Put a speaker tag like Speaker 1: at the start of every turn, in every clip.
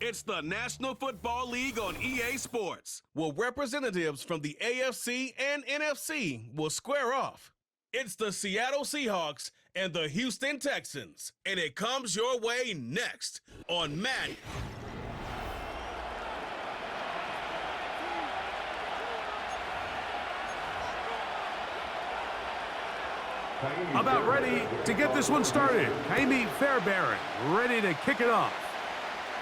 Speaker 1: It's the National Football League on EA Sports, where representatives from the AFC and NFC will square off. It's the Seattle Seahawks and the Houston Texans, and it comes your way next on Madden.
Speaker 2: About ready to get this one started. Jaime Fairbairn ready to kick it off.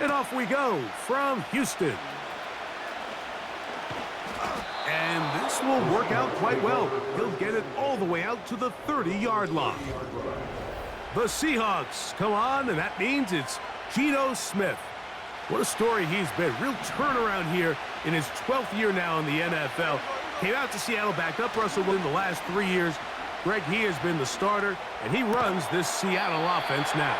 Speaker 2: And off we go from Houston. And this will work out quite well. He'll get it all the way out to the 30-yard line. The Seahawks come on, and that means it's Geno Smith. What a story he's been. Real turnaround here in his 12th year now in the NFL. Came out to Seattle, backed up Russell Wilson the last 3 years. Greg, he has been the starter, and he runs this Seattle offense now.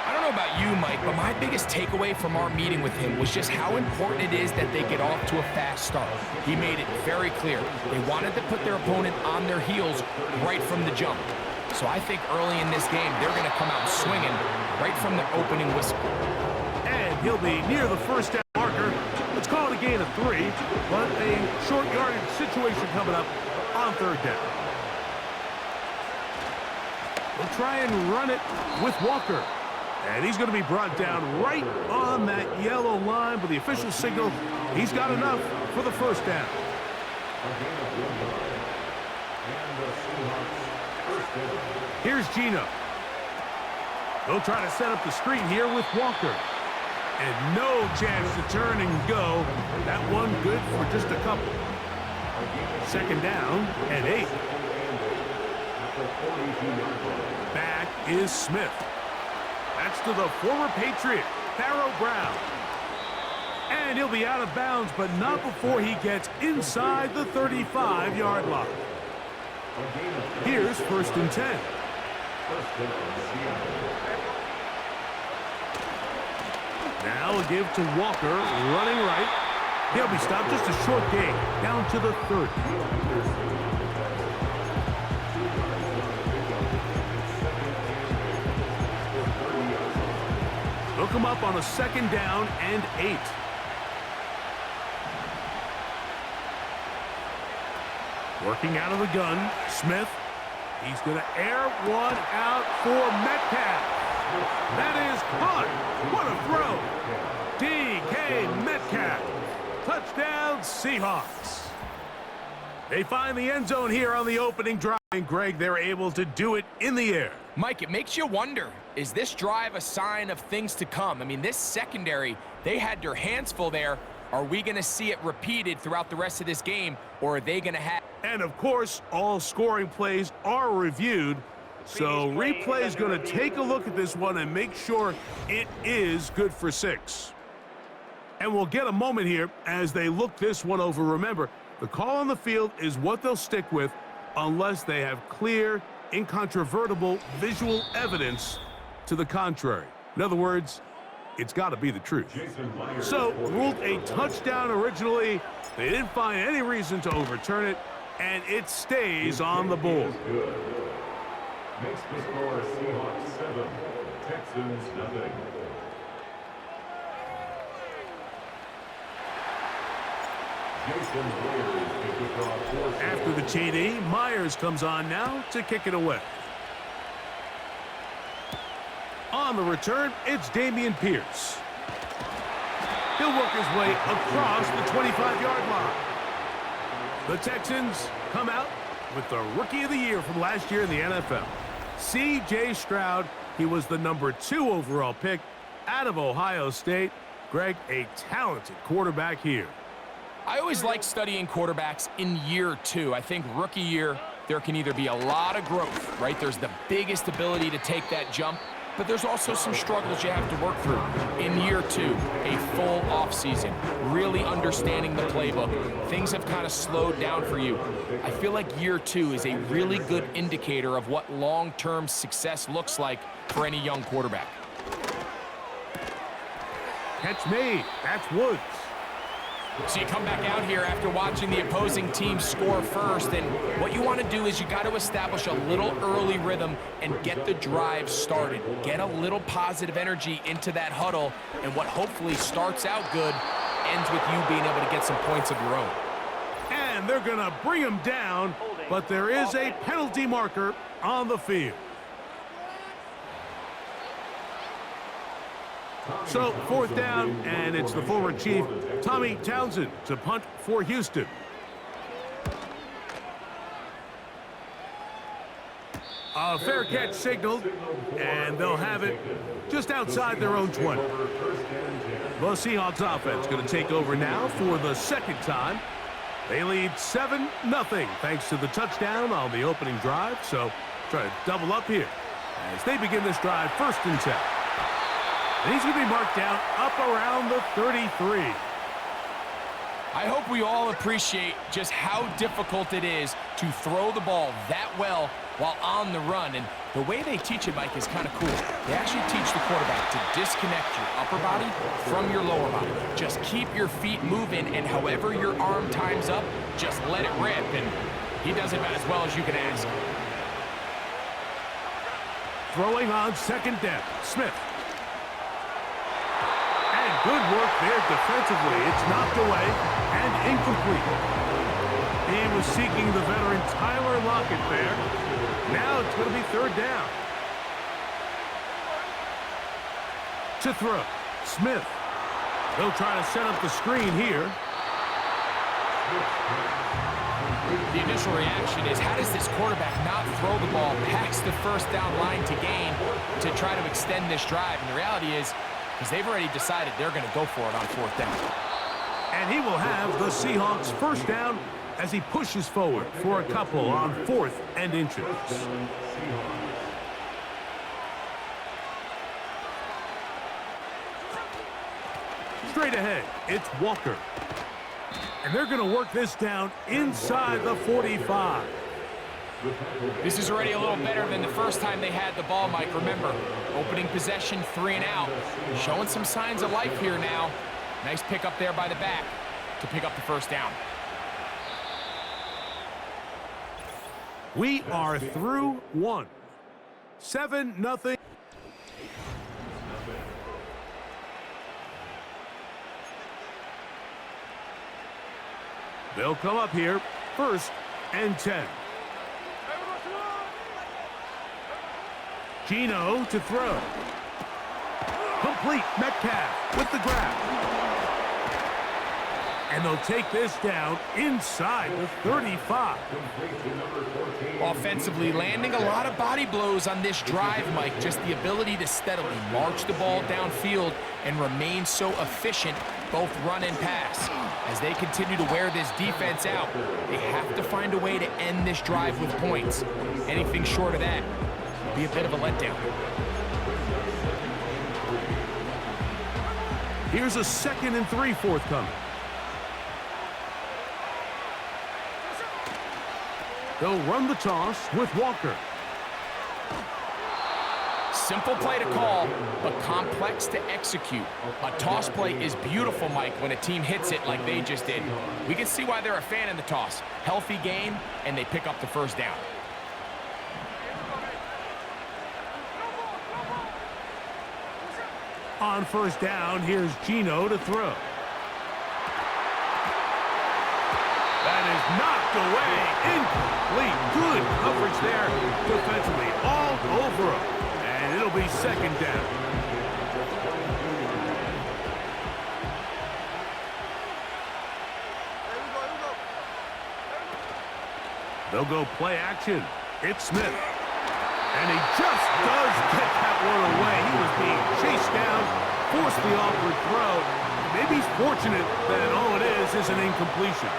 Speaker 3: I don't know about you, Mike, but my biggest takeaway from our meeting with him was just how important it is that they get off to a fast start. He made it very clear. They wanted to put their opponent on their heels right from the jump. So I think early in this game, they're going to come out swinging right from the opening whistle.
Speaker 2: And he'll be near the first down marker. Let's call it a gain of 3, but a short yardage situation coming up on third down. We'll try and run it with Walker. And he's going to be brought down right on that yellow line, but the official signal, he's got enough for the first down. Here's Geno. He'll try to set up the screen here with Walker. And no chance to turn and go. That one good for just a couple. Second down and 8. Back is Smith. That's to the former Patriot, Pharaoh Brown. And he'll be out of bounds, but not before he gets inside the 35-yard line. Here's first and 10. Now a give to Walker, running right. He'll be stopped just a short gain, down to the 30. He'll come up on a second down and 8. Working out of the gun, Smith. He's going to air one out for Metcalf. That is caught. What a throw. DK Metcalf. Touchdown, Seahawks. They find the end zone here on the opening drive. And Greg, they're able to do it in the air.
Speaker 3: Mike, it makes you wonder, is this drive a sign of things to come? I mean, this secondary, they had their hands full there. Are we going to see it repeated throughout the rest of this game, or are they going to have...
Speaker 2: And, of course, all scoring plays are reviewed. So replay is going to take a look at this one and make sure it is good for 6. And we'll get a moment here as they look this one over. Remember, the call on the field is what they'll stick with unless they have clear, incontrovertible visual evidence to the contrary. In other words, it's got to be the truth. So, ruled a touchdown originally. They didn't find any reason to overturn it, and it stays on the board.
Speaker 4: Makes the score Seahawks 7, Texans nothing.
Speaker 2: After the TD, Myers comes on now to kick it away. On the return, it's Dameon Pierce. He'll work his way across the 25-yard line. The Texans come out with the Rookie of the Year from last year in the NFL. C.J. Stroud, he was the number 2 overall pick out of Ohio State. Greg, a talented quarterback here.
Speaker 3: I always like studying quarterbacks in year 2. I think rookie year, there can either be a lot of growth, right? There's the biggest ability to take that jump, but there's also some struggles you have to work through. In year 2, a full offseason, really understanding the playbook. Things have kind of slowed down for you. I feel like year 2 is a really good indicator of what long-term success looks like for any young quarterback.
Speaker 2: Catch made. That's Woods.
Speaker 3: So you come back out here after watching the opposing team score first, and what you want to do is you got to establish a little early rhythm and get the drive started. Get a little positive energy into that huddle, and what hopefully starts out good ends with you being able to get some points of your own.
Speaker 2: And they're going to bring him down, but there is a penalty marker on the field. So, fourth down, and it's the forward chief, Tommy Townsend, to punt for Houston. A fair catch signaled, and they'll have it just outside their own 20. The Seahawks offense going to take over now for the second time. They lead 7-0 thanks to the touchdown on the opening drive, so try to double up here as they begin this drive 1st and 10. And he's going to be marked down up around the 33.
Speaker 3: I hope we all appreciate just how difficult it is to throw the ball that well while on the run. And the way they teach it, Mike, is kind of cool. They actually teach the quarterback to disconnect your upper body from your lower body. Just keep your feet moving, and however your arm times up, just let it rip. And he does it about as well as you can ask.
Speaker 2: Throwing on 2nd down, Smith. Good work there defensively. It's knocked away and incomplete. He was seeking the veteran Tyler Lockett there. Now it's going to be 3rd down. To throw, Smith. They'll try to set up the screen here.
Speaker 3: The initial reaction is, how does this quarterback not throw the ball past the 1st down line to gain to try to extend this drive? And the reality is, because they've already decided they're going to go for it on 4th down.
Speaker 2: And he will have the Seahawks 1st down as he pushes forward for a couple on 4th and inches. Straight ahead, it's Walker. And they're going to work this down inside the 45.
Speaker 3: This is already a little better than the first time they had the ball, Mike. Remember, opening possession, 3 and out. Showing some signs of life here now. Nice pick up there by the back to pick up the 1st down.
Speaker 2: We are through 1. 7-0. They'll come up here 1st and 10. Gino to throw. Complete. Metcalf with the grab. And they'll take this down inside the 35.
Speaker 3: Offensively, landing a lot of body blows on this drive, Mike. Just the ability to steadily march the ball downfield and remain so efficient, both run and pass. As they continue to wear this defense out, they have to find a way to end this drive with points. Anything short of that will be a bit of a letdown.
Speaker 2: Here's a 2nd and 3 forthcoming. They'll run the toss with Walker.
Speaker 3: Simple play to call, but complex to execute. A toss play is beautiful, Mike, when a team hits it like they just did. We can see why they're a fan of the toss. Healthy game, and they pick up the 1st down.
Speaker 2: On 1st down, here's Gino to throw. That is knocked away. Incomplete. Good coverage there defensively. All over him. And it'll be 2nd down. They'll go play action. It's Smith. And he just does get that one away. He was being chased down, forced the awkward throw. Maybe he's fortunate that all it is an incompletion.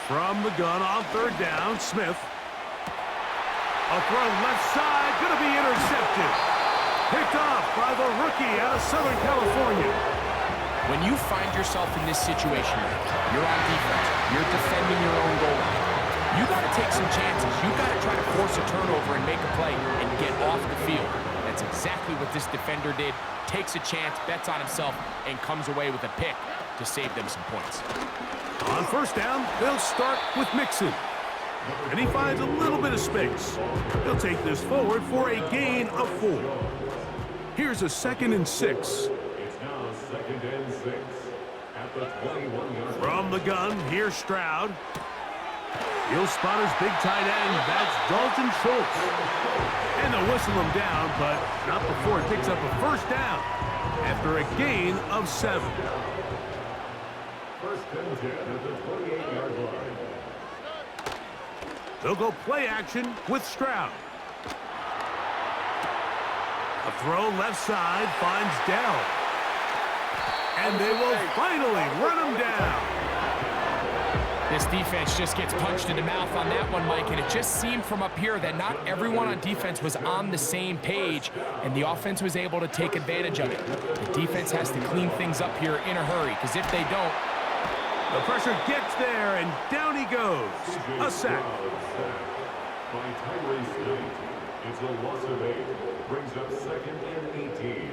Speaker 2: From the gun on 3rd down, Smith. A throw left side, going to be intercepted. Picked off by the rookie out of Southern California.
Speaker 3: When you find yourself in this situation, you're on defense, you're defending your own goal line. You got to take some chances. You got to try to force force a turnover and make a play and get off the field. That's exactly what this defender did. Takes a chance, bets on himself, and comes away with a pick to save them some points.
Speaker 2: On first down, they'll start with Mixon. And he finds a little bit of space. He'll take this forward for a gain of 4. Here's a 2nd and 6.
Speaker 4: It's now 2nd and 6 at the 21-yard line.
Speaker 2: From the gun, here's Stroud. He'll spot his big tight end. That's Dalton Schultz. And they'll whistle him down, but not before it picks up a first down after a gain of 7.
Speaker 4: First and 10 at the 28-yard line.
Speaker 2: They'll go play action with Stroud. A throw left side finds Dell. And they will finally run him down.
Speaker 3: This defense just gets punched in the mouth on that one, Mike, and it just seemed from up here that not everyone on defense was on the same page, and the offense was able to take advantage of it. The defense has to clean things up here in a hurry, because if they don't...
Speaker 2: The pressure gets there, and down he goes. A sack.
Speaker 4: By Tyrese Knight. It's a loss of 8. Brings up 2nd and 18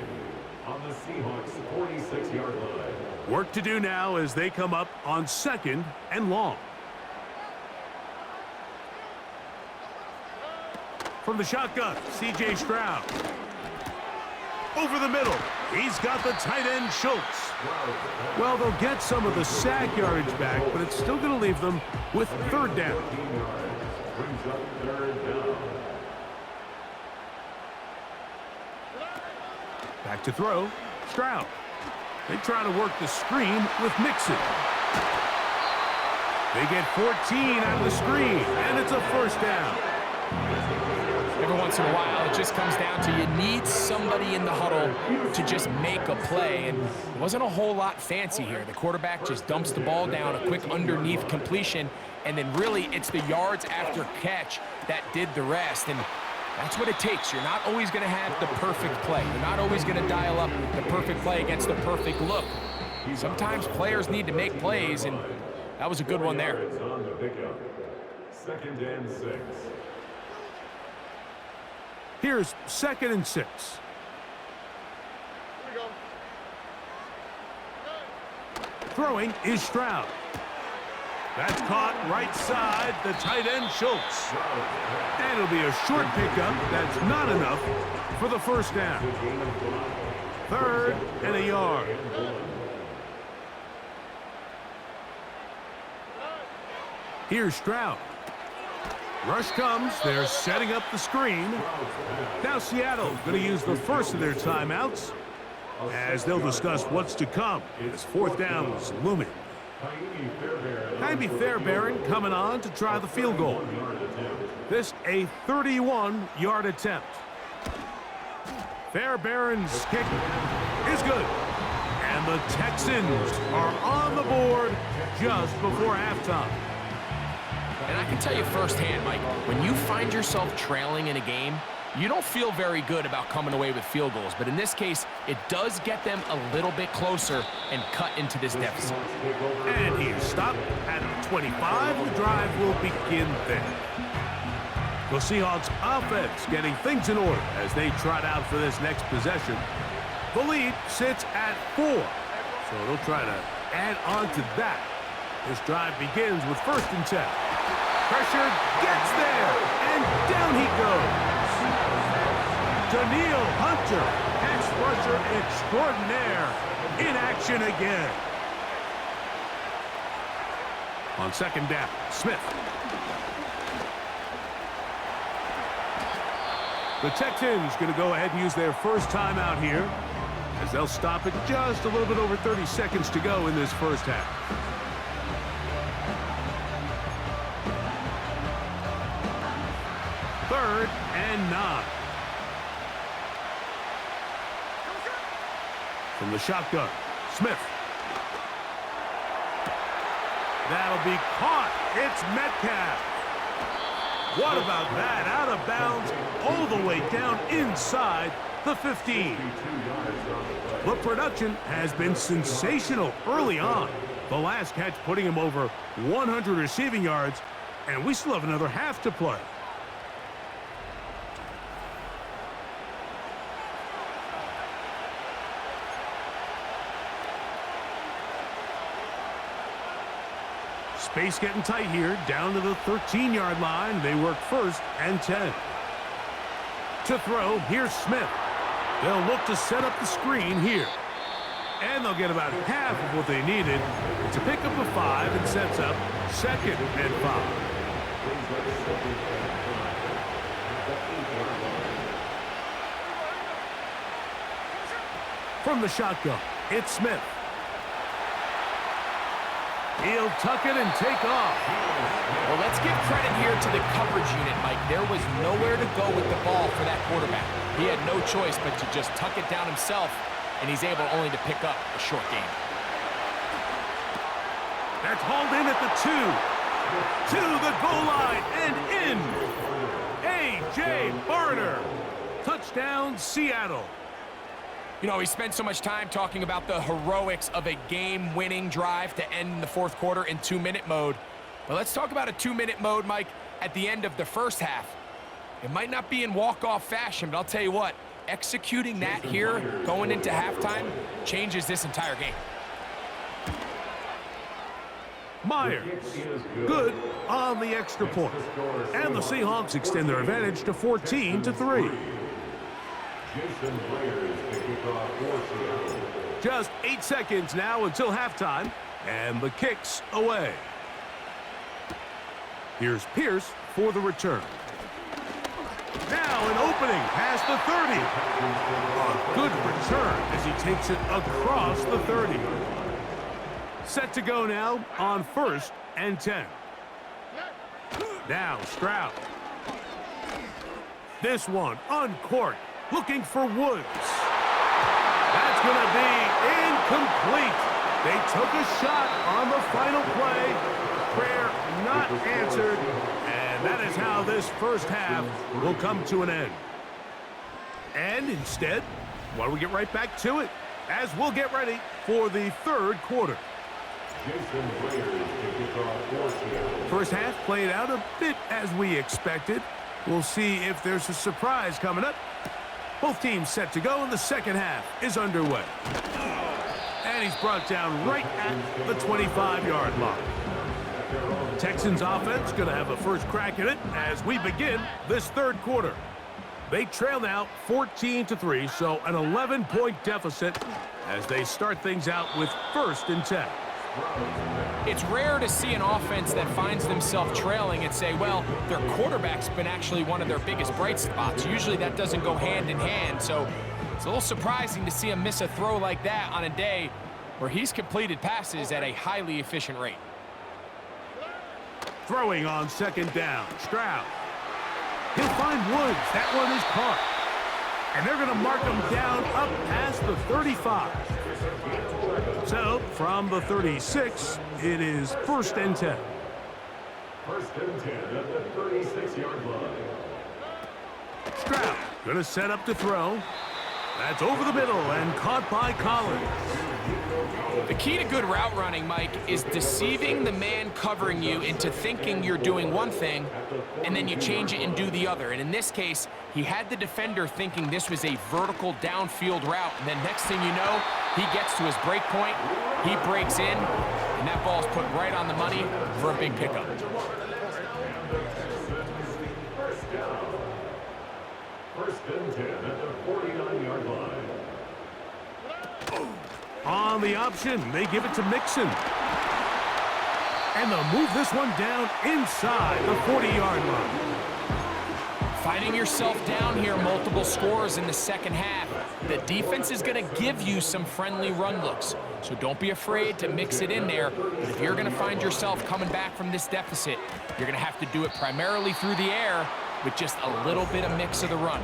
Speaker 4: on the Seahawks' 46-yard line.
Speaker 2: Work to do now as they come up on 2nd and long. From the shotgun, C.J. Stroud. Over the middle. He's got the tight end, Schultz. Well, they'll get some of the sack yardage back, but it's still going to leave them with 3rd down.
Speaker 4: Brings up 3rd down.
Speaker 2: Back to throw. Stroud. They try to work the screen with Mixon. They get 14 out of the screen, and it's a first down.
Speaker 3: Every once in a while, it just comes down to you need somebody in the huddle to just make a play, and it wasn't a whole lot fancy here. The quarterback just dumps the ball down, a quick underneath completion, and then really it's the yards after catch that did the rest, and that's what it takes. You're not always going to have the perfect play. You're not always going to dial up the perfect play against the perfect look. Sometimes players need to make plays, and that was a good one there.
Speaker 4: It's on the pickup. 2nd and 6.
Speaker 2: Here's 2nd and 6. Throwing is Stroud. That's caught right side, the tight end, Schultz. And it'll be a short pickup. That's not enough for the first down. 3rd and a yard. Here's Stroud. Rush comes. They're setting up the screen. Now Seattle going to use the first of their timeouts as they'll discuss what's to come. This 4th down is looming. Tybee Fairbairn coming on to try the field goal. This a 31-yard attempt. Fairbairn's kick is good. And the Texans are on the board just before halftime.
Speaker 3: And I can tell you firsthand, Mike, when you find yourself trailing in a game, you don't feel very good about coming away with field goals. But in this case, it does get them a little bit closer and cut into this deficit.
Speaker 2: And he is stopped at 25. The drive will begin there. The Seahawks offense getting things in order as they trot out for this next possession. The lead sits at 4. So they'll try to add on to that. This drive begins with 1st and 10. Pressure gets there, and down he goes. Daniil Hunter, pass rusher extraordinaire, in action again. On 2nd down, Smith. The Texans going to go ahead and use their first timeout here as they'll stop it just a little bit over 30 seconds to go in this first half. Third and 9. From the shotgun, Smith. That'll be caught. It's Metcalf. What about that? Out of bounds, all the way down inside the 15. The production has been sensational early on. The last catch putting him over 100 receiving yards, and we still have another half to play. Space getting tight here, down to the 13-yard line. They work 1st and 10. To throw, here's Smith. They'll look to set up the screen here. And they'll get about half of what they needed to pick up a 5 and sets up 2nd and 5. From the shotgun, it's Smith. He'll tuck it and take off.
Speaker 3: Well, let's give credit here to the coverage unit, Mike. There was nowhere to go with the ball for that quarterback. He had no choice but to just tuck it down himself, and he's able only to pick up a short gain.
Speaker 2: That's hauled in at the 2. To the goal line and in. A.J. Barner. Touchdown, Seattle.
Speaker 3: You know, we spent so much time talking about the heroics of a game-winning drive to end the 4th quarter in 2-minute mode. But let's talk about a 2-minute mode, Mike, at the end of the 1st half. It might not be in walk-off fashion, but I'll tell you what, executing that here going into halftime changes this entire game.
Speaker 2: Myers, good on the extra point. And the Seahawks extend their advantage to 14-3. Just 8 seconds now until halftime, and the kick's away. Here's Pierce for the return. Now an opening past the 30. A good return as he takes it across the 30. Set to go now on 1st and 10. Now Stroud. This one uncorked, looking for Woods. That's going to be incomplete. They took a shot on the final play. Prayer not answered. And that is how this 1st half will come to an end. And instead, why don't we get right back to it as we'll get ready for the 3rd quarter. 1st half played out a bit as we expected. We'll see if there's a surprise coming up. Both teams set to go, and the 2nd half is underway. And he's brought down right at the 25-yard line. Texans offense going to have a first crack at it as we begin this 3rd quarter. They trail now 14-3, so an 11-point deficit as they start things out with 1st and 10.
Speaker 3: It's rare to see an offense that finds themselves trailing and say, well, their quarterback's been actually one of their biggest bright spots. Usually that doesn't go hand in hand, so it's a little surprising to see him miss a throw like that on a day where he's completed passes at a highly efficient rate.
Speaker 2: Throwing on 2nd down, Stroud. He'll find Woods. That one is caught. And they're going to mark him down up past the 35. So, from the 36, it is 1st and 10.
Speaker 4: 1st and 10 at the 36-yard line.
Speaker 2: Stroud going to set up to throw. That's over the middle and caught by Collins.
Speaker 3: The key to good route running, Mike, is deceiving the man covering you into thinking you're doing one thing, and then you change it and do the other. And in this case, he had the defender thinking this was a vertical downfield route, and then next thing you know, he gets to his break point, he breaks in, and that ball's put right on the money for a big pickup.
Speaker 4: First and 10 at the 49-yard line.
Speaker 2: On the option, they give it to Mixon. And they'll move this one down inside the 40-yard line.
Speaker 3: Finding yourself down here, multiple scores in the 2nd half. The defense is going to give you some friendly run looks, so don't be afraid to mix it in there. But if you're going to find yourself coming back from this deficit, you're going to have to do it primarily through the air with just a little bit of mix of the run.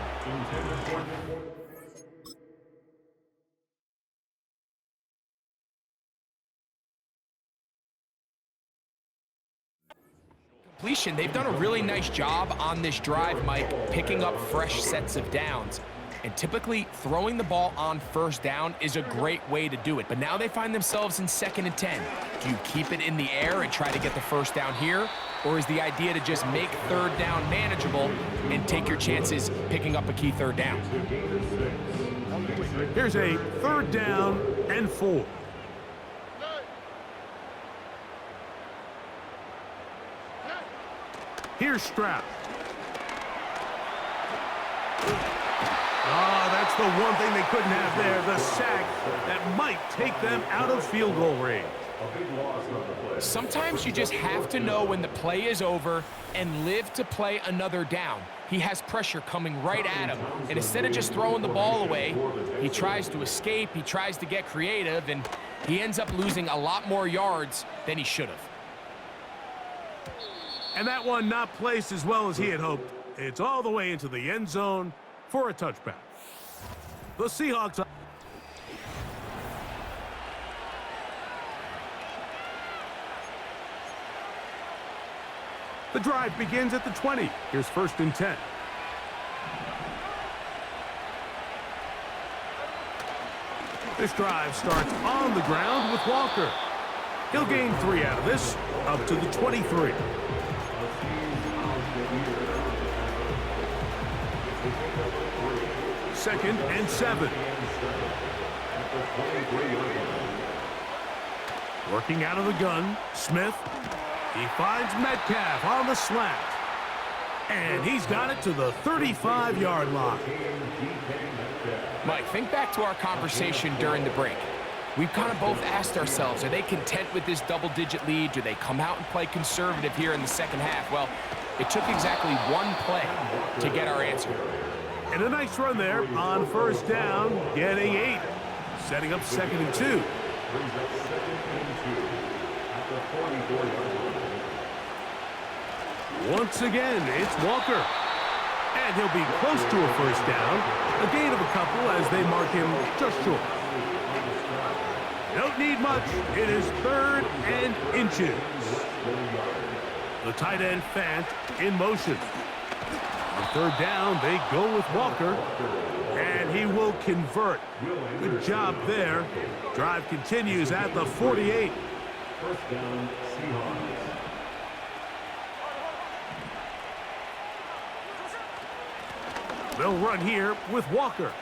Speaker 3: Completion, they've done a really nice job on this drive, Mike, picking up fresh sets of downs. And typically, throwing the ball on 1st down is a great way to do it. But now they find themselves in 2nd and 10. Do you keep it in the air and try to get the 1st down here? Or is the idea to just make 3rd down manageable and take your chances picking up a key 3rd down?
Speaker 2: Here's a 3rd down and 4. Here's Stroud. Oh, that's the one thing they couldn't have there, the sack that might take them out of field goal range.
Speaker 3: Sometimes you just have to know when the play is over and live to play another down. He has pressure coming right at him, and instead of just throwing the ball away, he tries to escape, he tries to get creative, and he ends up losing a lot more yards than he should have.
Speaker 2: And that one not placed as well as he had hoped. It's all the way into the end zone for a touchback. The Seahawks. The drive begins at the 20. Here's 1st and 10. This drive starts on the ground with Walker. He'll gain 3 out of this, up to the 23. Second and 7. Working out of the gun, Smith. He finds Metcalf on the slant. And he's got it to the 35-yard line.
Speaker 3: Mike, think back to our conversation during the break. We've kind of both asked ourselves, are they content with this double-digit lead? Do they come out and play conservative here in the second half? Well, it took exactly one play to get our answer.
Speaker 2: And a nice run there on 1st down, getting 8. Setting up 2nd and 2. Once again, it's Walker. And he'll be close to a 1st down. A gain of a couple as they mark him just short. Don't need much. It is 3rd and inches. The tight end Fant in motion. On 3rd down, they go with Walker. And he will convert. Good job there. Drive continues at the 48.
Speaker 4: 1st down, Seahawks.
Speaker 2: They'll run here with Walker.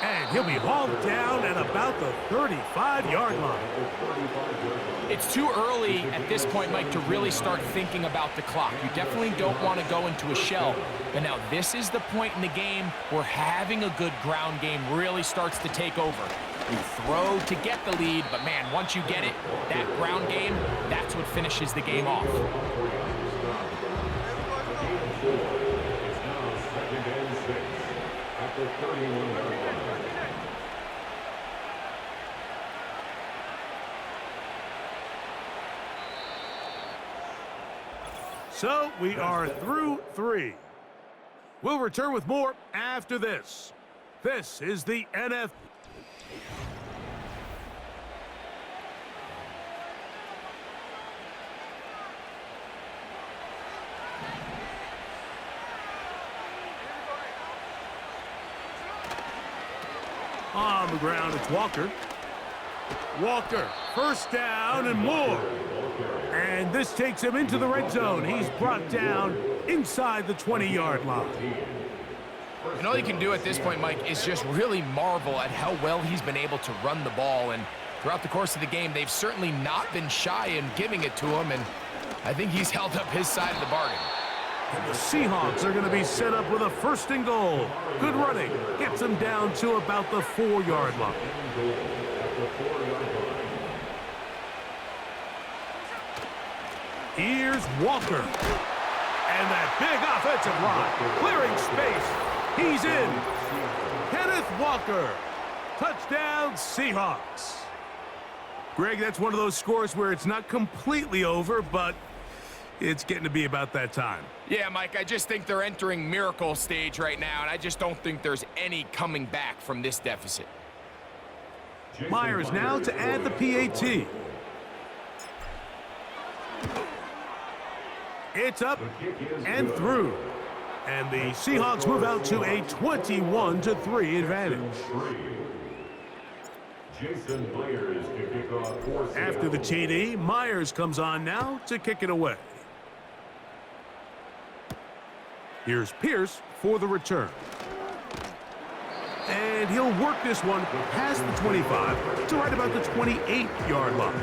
Speaker 2: And he'll be hauled down at about the 35-yard line.
Speaker 3: It's too early at this point, Mike, to really start thinking about the clock. You definitely don't want to go into a shell. But now this is the point in the game where having a good ground game really starts to take over. You throw to get the lead, but man, once you get it, that ground game, that's what finishes the game off.
Speaker 2: So we are through 3. We'll return with more after this. This is the NFL. On the ground, it's Walker. Walker, 1st down and more. And this takes him into the red zone. He's brought down inside the 20-yard line.
Speaker 3: And all you can do at this point, Mike, is just really marvel at how well he's been able to run the ball. And throughout the course of the game, they've certainly not been shy in giving it to him. And I think he's held up his side of the bargain.
Speaker 2: And the Seahawks are going to be set up with a 1st and goal. Good running. Gets them down to about the 4-yard line. Here's Walker. And that big offensive line. Clearing space. He's in. Kenneth Walker. Touchdown, Seahawks. Greg, that's one of those scores where it's not completely over, but it's getting to be about that time.
Speaker 3: Yeah, Mike, I just think they're entering miracle stage right now, and I just don't think there's any coming back from this deficit.
Speaker 2: Myers now to add the PAT. It's up and through. And the Seahawks move out to a 21-3 advantage. After the TD, Myers comes on now to kick it away. Here's Pierce for the return. And he'll work this one past the 25 to right about the 28-yard line.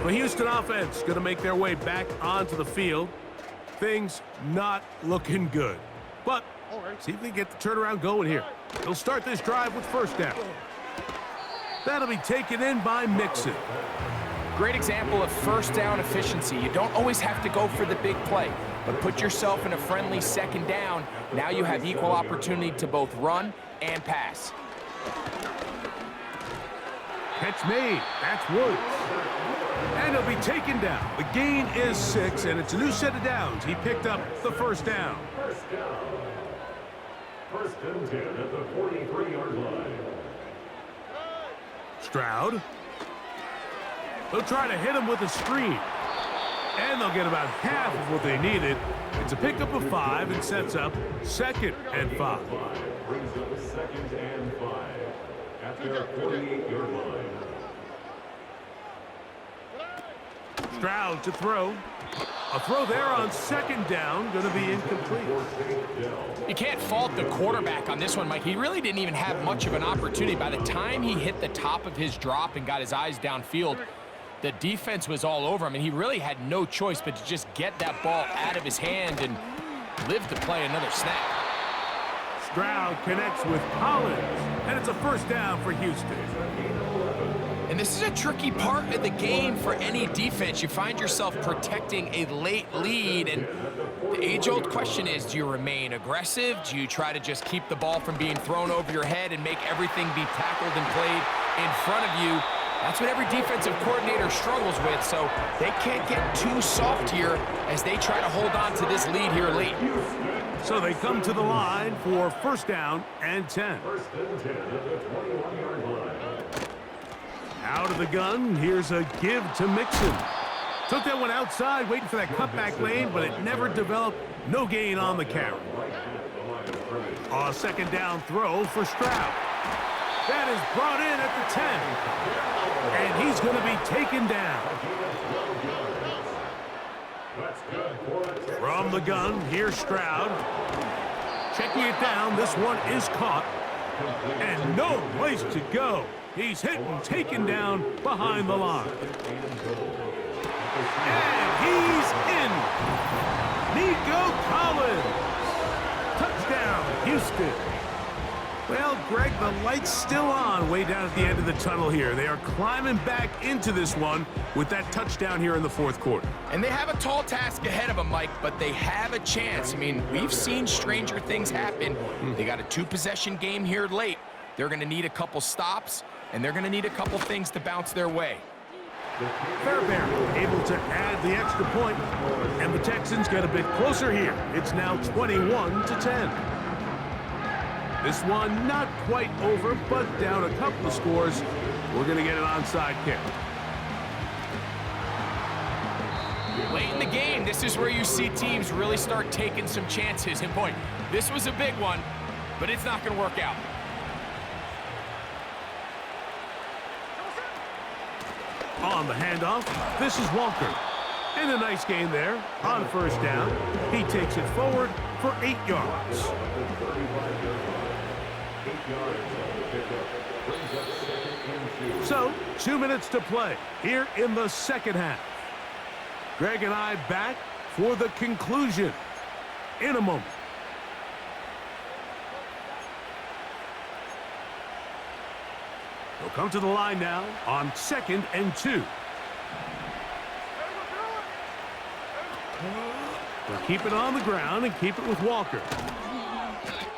Speaker 2: The Houston offense going to make their way back onto the field. Things not looking good. But see if they get the turnaround going here. They'll start this drive with first down. That'll be taken in by Mixon.
Speaker 3: Great example of first down efficiency. You don't always have to go for the big play, but put yourself in a friendly second down. Now you have equal opportunity to both run and pass.
Speaker 2: Catch made. That's Woods. And he'll be taken down. The gain is 6, and it's a new set of downs. He picked up the first down.
Speaker 4: First and 10 at the 43-yard line.
Speaker 2: Stroud. They'll try to hit him with a screen. And they'll get about half of what they needed. It's a pickup of 5 and sets up 2nd and 5.
Speaker 4: Brings up 2nd and 5 at their 48-yard line.
Speaker 2: Stroud to throw. A throw there on 2nd down, going to be incomplete.
Speaker 3: You can't fault the quarterback on this one, Mike. He really didn't even have much of an opportunity. By the time he hit the top of his drop and got his eyes downfield, the defense was all over him, and he really had no choice but to just get that ball out of his hand and live to play another snap.
Speaker 2: Stroud connects with Collins, and it's a first down for Houston.
Speaker 3: And this is a tricky part of the game for any defense. You find yourself protecting a late lead, and the age-old question is, do you remain aggressive? Do you try to just keep the ball from being thrown over your head and make everything be tackled and played in front of you? That's what every defensive coordinator struggles with, so they can't get too soft here as they try to hold on to this lead here late.
Speaker 2: So they come to the line for first down and 10.
Speaker 4: First and 10 at the 21-yard line.
Speaker 2: Out of the gun, here's a give to Mixon. Took that one outside, waiting for that cutback lane, but it never developed. No gain on the carry. A second down throw for Stroud. That is brought in at the 10. And he's going to be taken down. From the gun, here's Stroud. Checking it down, this one is caught. And no place to go. He's hit and taken down behind the line. And he's in. Nico Collins. Touchdown, Houston. Well, Greg, the light's still on way down at the end of the tunnel here. They are climbing back into this one with that touchdown here in the fourth quarter.
Speaker 3: And they have a tall task ahead of them, Mike, but they have a chance. I mean, we've seen stranger things happen. They got a 2-possession game here late. They're going to need a couple stops, and they're going to need a couple things to bounce their way.
Speaker 2: Fairbairn able to add the extra point, and the Texans get a bit closer here. It's now 21-10. This one not quite over, but down a couple of scores. We're going to get an onside kick.
Speaker 3: Late in the game, this is where you see teams really start taking some chances. And boy, this was a big one, but it's not going to work out.
Speaker 2: On the handoff, this is Walker. And a nice gain there on first down. He takes it forward for 8 yards. So, 2 minutes to play here in the second half. Greg and I back for the conclusion in a moment. They'll come to the line now on 2nd and 2. They'll keep it on the ground and keep it with Walker.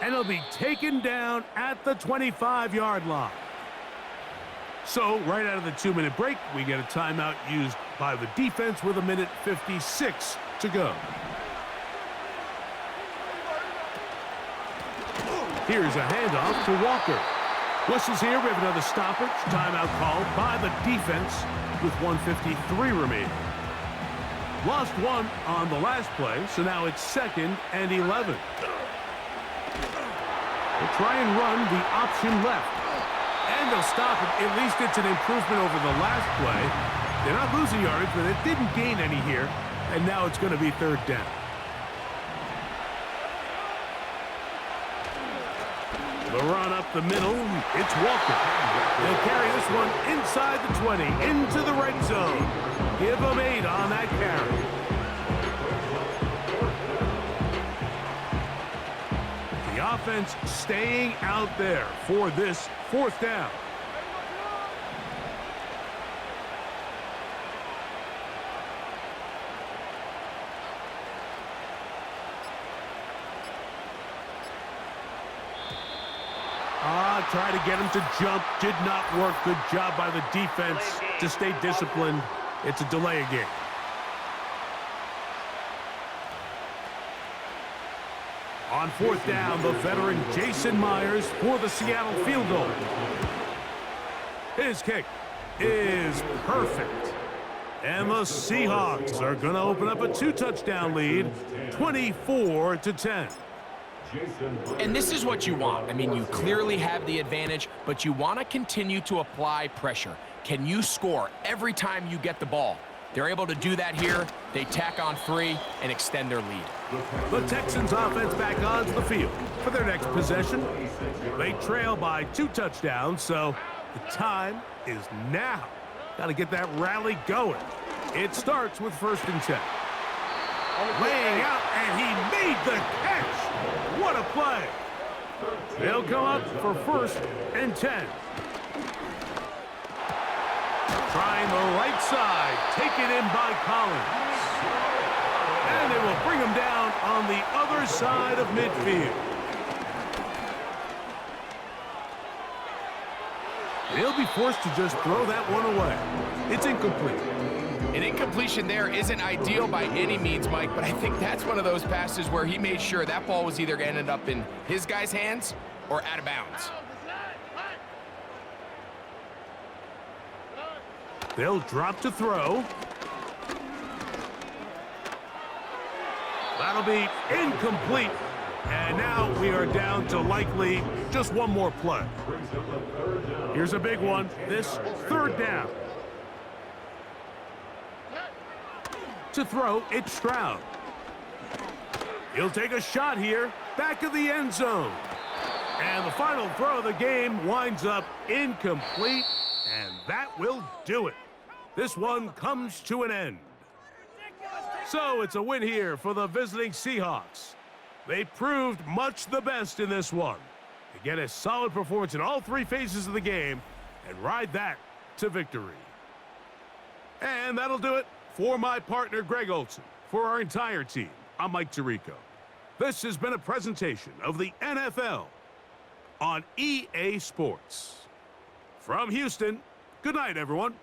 Speaker 2: And he'll be taken down at the 25-yard line. So, right out of the 2-minute break, we get a timeout used by the defense with 1:56 to go. Here's a handoff to Walker. Whistles here, we have another stoppage. Timeout called by the defense with 1:53 remaining. Lost one on the last play, so now it's 2nd and 11. They'll try and run the option left. And they'll stop it. At least it's an improvement over the last play. They're not losing yardage, but it didn't gain any here. And now it's going to be 3rd down. The run up the middle, it's Walker. They'll carry this one inside the 20, into the red zone. Give them 8 on that carry. The offense staying out there for this 4th down. Try to get him to jump. Did not work. Good job by the defense to stay disciplined. It's a delay of game. On 4th down, the veteran Jason Myers for the Seattle field goal. His kick is perfect. And the Seahawks are going to open up a 2-touchdown lead, 24-10.
Speaker 3: And this is what you want. I mean, you clearly have the advantage, but you want to continue to apply pressure. Can you score every time you get the ball? They're able to do that here. They tack on 3 and extend their lead.
Speaker 2: The Texans offense back onto the field for their next possession. They trail by 2 touchdowns, so the time is now. Got to get that rally going. It starts with 1st and 10. Laying out, and he made the catch. What a play. They'll come up for 1st and 10. Trying the right side. Taken in by Collins. And they will bring him down on the other side of midfield. They'll be forced to just throw that one away. It's incomplete.
Speaker 3: An incompletion there isn't ideal by any means, Mike, but I think that's one of those passes where he made sure that ball was either going to end up in his guy's hands or out of bounds.
Speaker 2: They'll drop to throw. That'll be incomplete. And now we are down to likely just one more play. Here's a big one. This 3rd down. To throw, it's Stroud. He'll take a shot here, back of the end zone. And the final throw of the game winds up incomplete, and that will do it. This one comes to an end. So it's a win here for the visiting Seahawks. They proved much the best in this one. They get a solid performance in all 3 phases of the game and ride that to victory. And that'll do it. For my partner, Greg Olson, for our entire team, I'm Mike Tirico. This has been a presentation of the NFL on EA Sports. From Houston, good night, everyone.